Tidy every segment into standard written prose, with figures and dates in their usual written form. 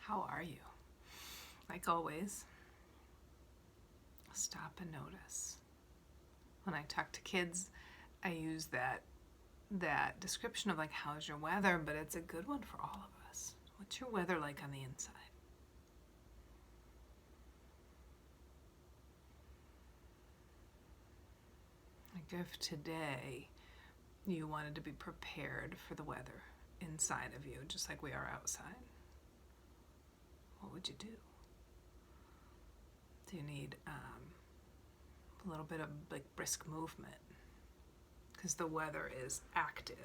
How are you? Like always, stop and notice. When I talk to kids, I use that description of like, how's your weather, but it's a good one for all of us. What's your weather like on the inside? Like if today you wanted to be prepared for the weather inside of you, just like we are outside, what would you do? Do you need a little bit of like brisk movement? Because the weather is active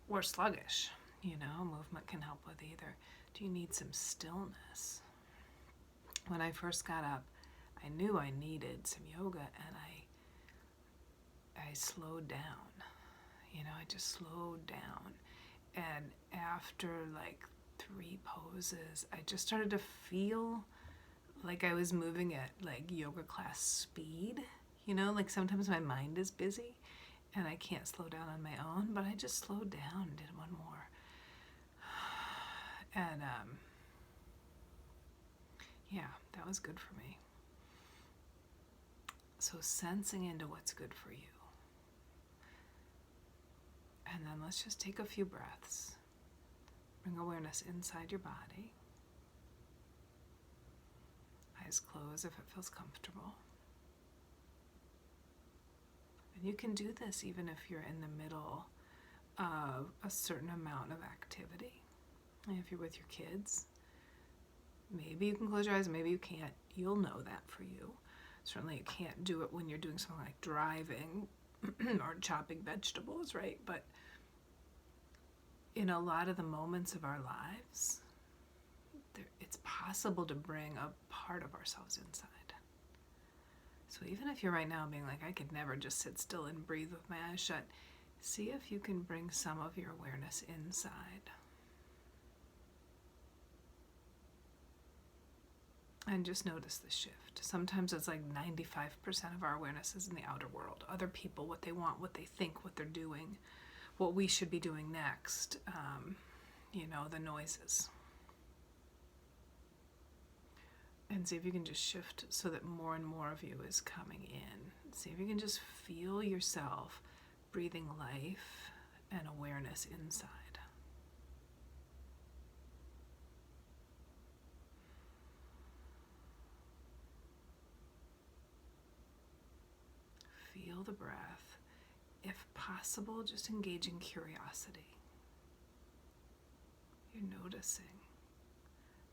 or sluggish. Movement can help with either. Do you need some stillness? When I first got up, I knew I needed some yoga, and I slowed down. I just slowed down. And after like 3 poses, I just started to feel like I was moving at like yoga class speed. Like sometimes my mind is busy and I can't slow down on my own, but I just slowed down and did one more. And yeah, that was good for me. So sensing into what's good for you. And then let's just take a few breaths. Bring awareness inside your body. Eyes closed if it feels comfortable. And you can do this even if you're in the middle of a certain amount of activity. And if you're with your kids, maybe you can close your eyes, maybe you can't. You'll know that for you. Certainly you can't do it when you're doing something like driving or chopping vegetables, right? But in a lot of the moments of our lives, it's possible to bring a part of ourselves inside. So even if you're right now being like, I could never just sit still and breathe with my eyes shut, see if you can bring some of your awareness inside. And just notice the shift. Sometimes it's like 95% of our awareness is in the outer world. Other people, what they want, what they think, what they're doing, what we should be doing next, the noises. And see if you can just shift so that more and more of you is coming in. See if you can just feel yourself breathing life and awareness inside. Feel the breath. If possible, just engage in curiosity. You're noticing.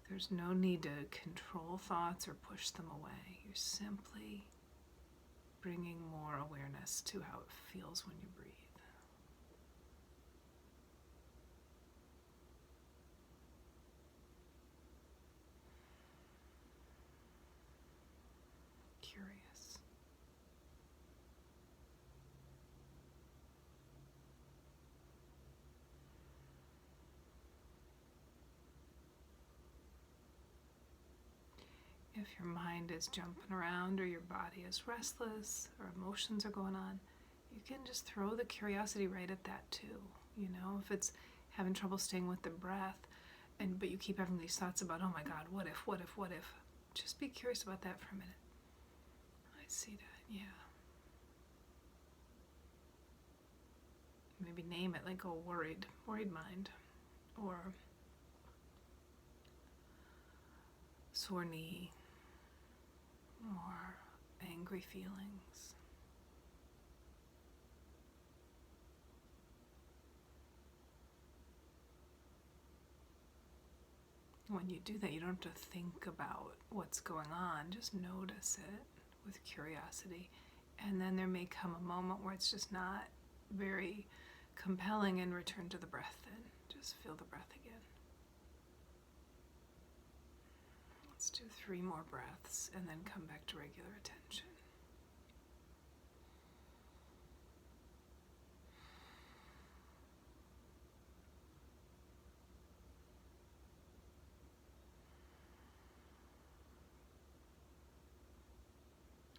There's no need to control thoughts or push them away. You're simply bringing more awareness to how it feels when you breathe. Curious. If your mind is jumping around or your body is restless or emotions are going on, you can just throw the curiosity right at that too. If it's having trouble staying with the breath, but you keep having these thoughts about, oh my God, what if? Just be curious about that for a minute. I see that, yeah. Maybe name it like a worried mind, or sore knee, or angry feelings. When you do that, you don't have to think about what's going on. Just notice it with curiosity. And then there may come a moment where it's just not very compelling, and return to the breath then. Just feel the breath again. Let's do 3 more breaths and then come back to regular attention.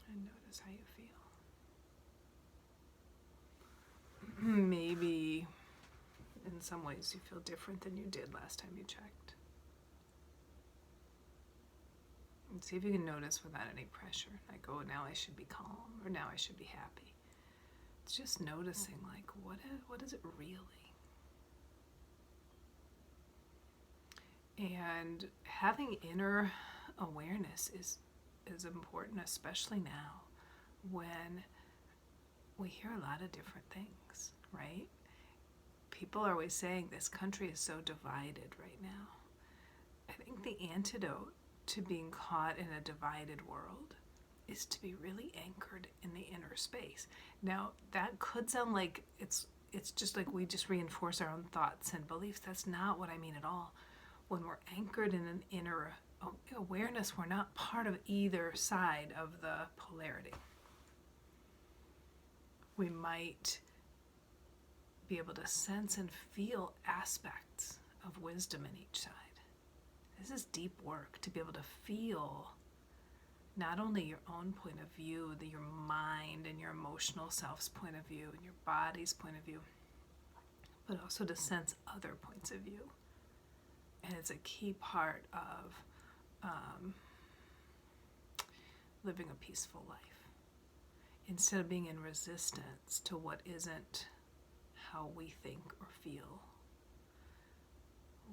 And notice how you feel. Maybe in some ways you feel different than you did last time you checked. And see if you can notice without any pressure. Like, oh, now I should be calm, or now I should be happy. It's just noticing, like, what is it really? And having inner awareness is important, especially now when we hear a lot of different things, right? People are always saying this country is so divided right now. I think the antidote to being caught in a divided world is to be really anchored in the inner space. Now, that could sound like it's just like we just reinforce our own thoughts and beliefs. That's not what I mean at all. When we're anchored in an inner awareness, we're not part of either side of the polarity. We might be able to sense and feel aspects of wisdom in each side. This is deep work, to be able to feel not only your own point of view, your mind and your emotional self's point of view and your body's point of view, but also to sense other points of view. And it's a key part of living a peaceful life. Instead of being in resistance to what isn't how we think or feel,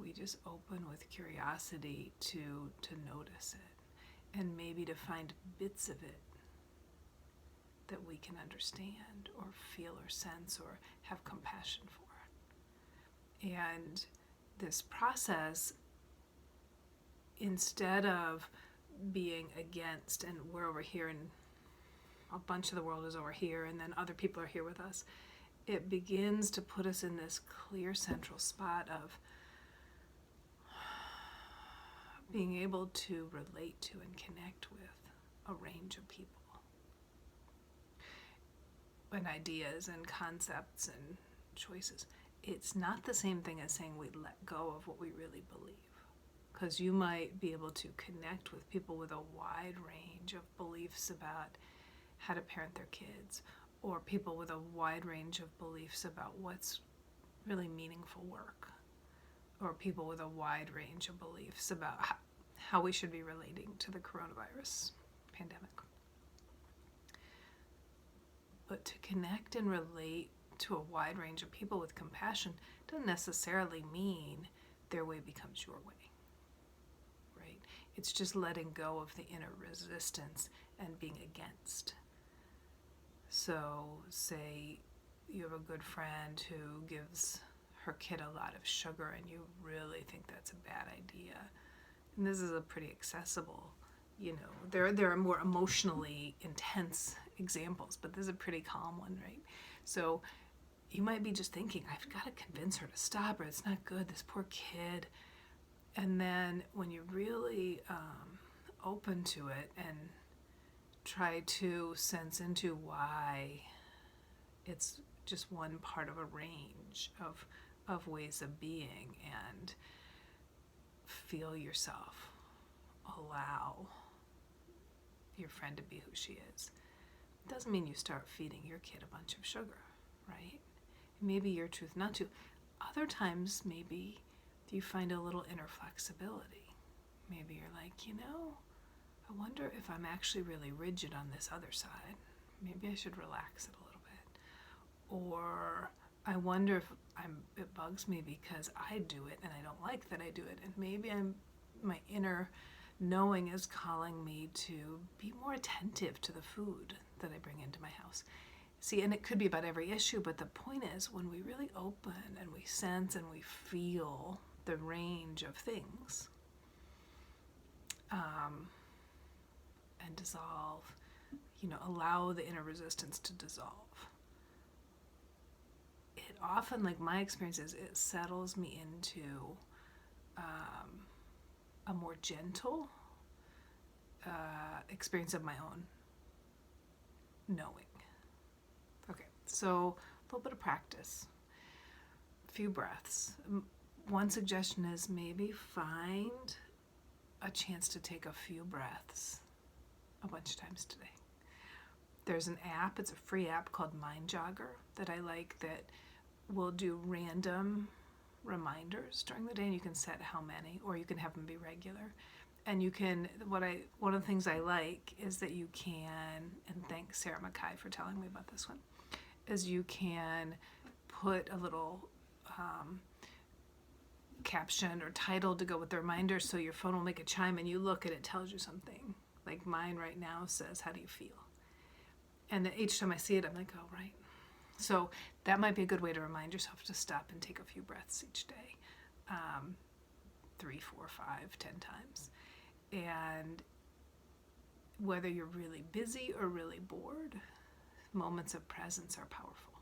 we just open with curiosity to notice it, and maybe to find bits of it that we can understand or feel or sense or have compassion for. And this process, instead of being against, and we're over here and a bunch of the world is over here and then other people are here with us, it begins to put us in this clear central spot of being able to relate to and connect with a range of people and ideas and concepts and choices. It's not the same thing as saying we let go of what we really believe, because you might be able to connect with people with a wide range of beliefs about how to parent their kids, or people with a wide range of beliefs about what's really meaningful work, or people with a wide range of beliefs about how we should be relating to the coronavirus pandemic. But to connect and relate to a wide range of people with compassion doesn't necessarily mean their way becomes your way, right? It's just letting go of the inner resistance and being against. So say you have a good friend who gives her kid a lot of sugar and you really think that's a bad idea. And this is a pretty accessible, there are more emotionally intense examples, but this is a pretty calm one, right? So you might be just thinking, I've got to convince her to stop, or it's not good, this poor kid. And then when you're really open to it and try to sense into why it's just one part of a range of ways of being, and feel yourself, allow your friend to be who she is. It doesn't mean you start feeding your kid a bunch of sugar, right? It may be your truth not to. Other times, maybe you find a little inner flexibility. Maybe you're like, I wonder if I'm actually really rigid on this other side. Maybe I should relax it a little bit. Or I wonder if it bugs me because I do it and I don't like that I do it. And maybe my inner knowing is calling me to be more attentive to the food that I bring into my house. See, and it could be about every issue, but the point is, when we really open and we sense and we feel the range of things, and dissolve, allow the inner resistance to dissolve. It often, like my experience is, it settles me into a more gentle experience of my own knowing. Okay, so a little bit of practice, a few breaths. One suggestion is maybe find a chance to take a few breaths a bunch of times today. There's an app, it's a free app called Mind Jogger that I like, that will do random reminders during the day, and you can set how many, or you can have them be regular. and you can, one of the things I like is that you can, and thanks Sarah Mackay for telling me about this one, is you can put a little caption or title to go with the reminder, so your phone will make a chime and you look and it tells you something. Like mine right now says, how do you feel? And then each time I see it, I'm like, oh, right. So that might be a good way to remind yourself to stop and take a few breaths each day. 3, 4, 5, 10 times. And whether you're really busy or really bored, moments of presence are powerful.